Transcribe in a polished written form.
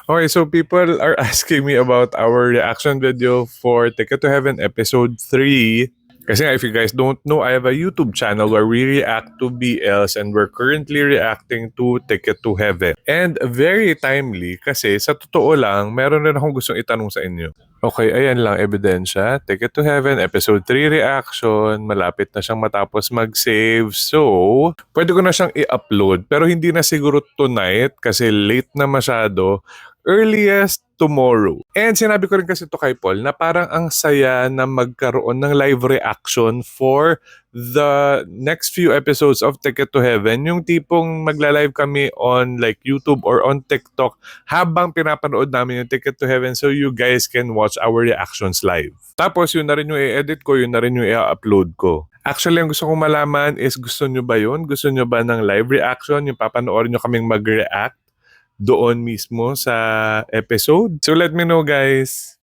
Okay, so people are asking me about our reaction video for Ticket to Heaven episode 3. Kasi nga, if you guys don't know, I have a YouTube channel where we react to BLs and we're currently reacting to Ticket to Heaven. And very timely kasi sa totoo lang, meron rin akong gustong itanong sa inyo. Okay, ayan lang, ebidensya. Ticket to Heaven, episode 3 reaction. Malapit na siyang matapos mag-save. So, pwede ko na siyang i-upload. Pero hindi na siguro tonight kasi late na masyado. Earliest tomorrow. And sinabi ko rin kasi to kay Paul na parang ang saya na magkaroon ng live reaction for the next few episodes of Ticket to Heaven. Yung tipong magla-live kami on like YouTube or on TikTok habang pinapanood namin yung Ticket to Heaven so you guys can watch our reactions live. Tapos yun na rin yung i-edit ko, yun na rin yung i-upload ko. Actually, ang gusto kong malaman is gusto nyo ba yun? Gusto nyo ba ng live reaction? Yung papanoorin nyo kaming mag-react doon mismo sa episode? So let me know, guys.